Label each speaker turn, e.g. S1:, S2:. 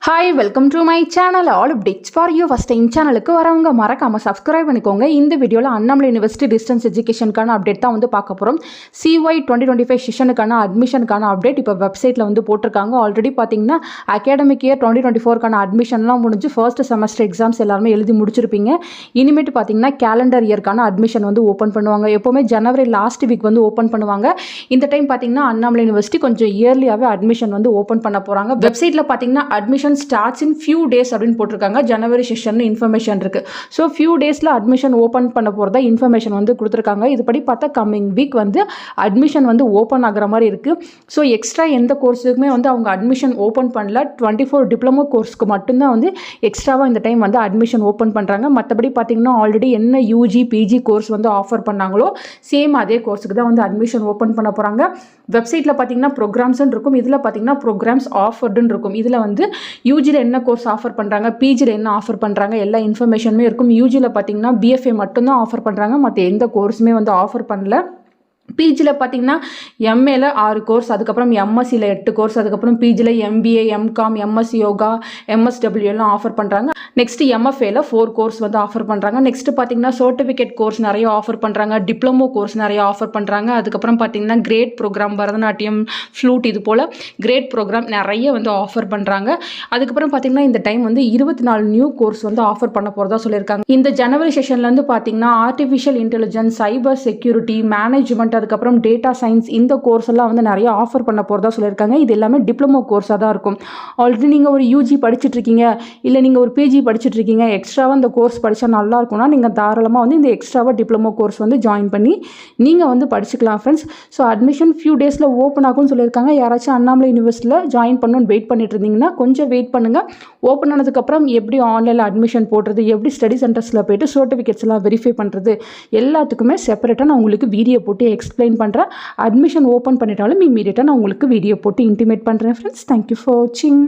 S1: Hi welcome to my channel all updates for you. First time சேனலுக்கு வரவங்க மறக்காமல் subscribe பண்ணிக்கோங்க. இந்த வீடியோவில் அண்ணாமலை யூனிவர்சிட்டி டிஸ்டன்ஸ் எஜுகேஷனுக்கான அப்டேட் தான் வந்து பார்க்க போகிறோம். CY 2025 செஷனுக்கான அட்மிஷனுக்கான அப்டேட் இப்போ வெப்சைட்டில் வந்து போட்டிருக்காங்க. ஆல்ரெடி பார்த்தீங்கன்னா அகாடமிக் இயர் 2024க்கான அட்மிஷன்லாம் முடிஞ்சு ஃபர்ஸ்ட் செமஸ்டர் எக்ஸாம்ஸ் எல்லாருமே எழுதி முடிச்சிருப்பீங்க. இனிமேட்டு பார்த்தீங்கன்னா கேலண்டர் இயர்க்கான அட்மிஷன் வந்து ஓப்பன் பண்ணுவாங்க. எப்போவுமே ஜனவரி லாஸ்ட் வீக் வந்து ஓப்பன் பண்ணுவாங்க. இந்த டைம் பார்த்தீங்கன்னா அண்ணாமலை யூனிவர்சிட்டி கொஞ்சம் இயர்லியாகவே அட்மிஷன் வந்து ஓப்பன் பண்ண போகிறாங்க. வெப்சைட்டில் பார்த்தீங்கன்னா admission starts in few days அப்படின்னு போட்டிருக்காங்க. ஜனவரி செஷன் இன்ஃபர்மேஷன் இருக்கு. ஸோ ஃபியூ டேஸில் அட்மிஷன் ஓப்பன் பண்ண போகிறதா இன்ஃபர்மேஷன் வந்து கொடுத்துருக்காங்க. இதுபடி பார்த்தா கம்மிங் வீக் வந்து அட்மிஷன் வந்து ஓப்பன் ஆகிற மாதிரி இருக்குது. ஸோ எக்ஸ்ட்ரா எந்த கோர்ஸுக்குமே வந்து அவங்க அட்மிஷன் ஓப்பன் பண்ணல. 24 டிப்ளமோ கோர்ஸ்க்கு மட்டும்தான் வந்து எக்ஸ்ட்ராவாக இந்த டைம் வந்து அட்மிஷன் ஓப்பன் பண்ணுறாங்க. மற்றபடி பார்த்தீங்கன்னா ஆல்ரெடி என்ன UG PG கோர்ஸ் வந்து ஆஃபர் பண்ணாங்களோ சேம் அதே கோர்ஸுக்கு தான் வந்து அட்மிஷன் ஓப்பன் பண்ண போகிறாங்க. வெப்சைட்டில் பார்த்தீங்கன்னா ப்ரோக்ராம்ஸ்ன்னு இருக்கும். இதில் பார்த்தீங்கன்னா ப்ரோக்ராம்ஸ் ஆஃபர்டுன்னு இருக்கும். இதில் வந்து யூஜியில் என்ன கோர்ஸ் ஆஃபர் பண்ணுறாங்க, பிஜியில் என்ன ஆஃபர் பண்ணுறாங்க, எல்லா இன்ஃபர்மேஷனுமே இருக்கும். யூஜியில் பார்த்தீங்கன்னா BFA மட்டும்தான் ஆஃபர் பண்ணுறாங்க. மற்ற எந்த கோர்ஸுமே வந்து ஆஃபர் பண்ணல. பிஜியில் பார்த்தீங்கன்னா MAல 6 கோர்ஸ், அதுக்கப்புறம் MSCயில் 8 கோர்ஸ், அதுக்கப்புறம் பிஜியில் MBA MCOM MS yoga MSW எல்லாம் ஆஃபர் பண்ணுறாங்க. நெக்ஸ்ட் MFAல 4 கோர்ஸ் வந்து ஆஃபர் பண்ணுறாங்க. நெக்ஸ்ட் பார்த்தீங்கன்னா சர்டிஃபிகேட் கோர்ஸ் நிறைய ஆஃபர் பண்ணுறாங்க. டிப்ளமோ கோர்ஸ் நிறைய ஆஃபர் பண்ணுறாங்க. அதுக்கப்புறம் பார்த்தீங்கன்னா கிரேட் ப்ரோக்ராம் பரதநாட்டியம் ஃப்ளூட் இது போல் கிரேட் ப்ரோக்ராம் நிறைய வந்து ஆஃபர் பண்ணுறாங்க. அதுக்கப்புறம் பார்த்தீங்கன்னா இந்த டைம் வந்து 24 நியூ கோர்ஸ் வந்து ஆஃபர் பண்ண போகிறதா சொல்லியிருக்காங்க. இந்த ஜனவரி செஷன்லேருந்து பார்த்தீங்கன்னா artificial intelligence, cyber security, management, அதுக்கப்புறம் டேட்டா சயின்ஸ் இந்த கோர்ஸ் எல்லாம் வந்து நிறைய ஆஃபர் பண்ண போகிறதா சொல்லியிருக்காங்க. இது எல்லாமே டிப்ளமோ கோர்ஸாக தான் இருக்கும். ஆல்ரெடி நீங்கள் ஒரு UG படிச்சுட்டு இருக்கீங்க, இல்லை நீங்கள் ஒரு PG படிச்சுட்டு இருக்கீங்க, எக்ஸ்ட்ராவாக இந்த கோர்ஸ் படித்தா நல்லா இருக்கும்னா நீங்கள் தாராளமாக வந்து இந்த எக்ஸ்ட்ராவாக டிப்ளமோ கோர்ஸ் வந்து ஜாயின் பண்ணி நீங்கள் வந்து படிச்சுக்கலாம் ஃப்ரெண்ட்ஸ். ஸோ அட்மிஷன் ஃபியூ டேஸில் ஓப்பன் ஆகும்னு சொல்லியிருக்காங்க. யாராச்சும் அண்ணாமலை யூனிவர்சிட்டியில் ஜாயின் பண்ணணும்னு வெயிட் பண்ணிட்டு இருந்தீங்கன்னா கொஞ்சம் வெயிட் பண்ணுங்கள். ஓப்பன் ஆனதுக்கப்புறம் எப்படி ஆன்லைனில் அட்மிஷன் போடுறது, எப்படி ஸ்டடி சென்டர்ஸில் போய்ட்டு சர்டிஃபிகேட்ஸ் எல்லாம் வெரிஃபை பண்ணுறது எல்லாத்துக்குமே செப்பரேட்டாக நான் உங்களுக்கு வீடியோ போட்டு எக்ஸ்பிளைன் பண்ணுறேன். அட்மிஷன் ஓப்பன் பண்ணிட்டாலும் இமீடியட்டாக நான் உங்களுக்கு வீடியோ போட்டு இன்டிமேட் பண்ணுறேன் ஃப்ரெண்ட்ஸ். தேங்க்யூ ஃபார் வாட்சிங்.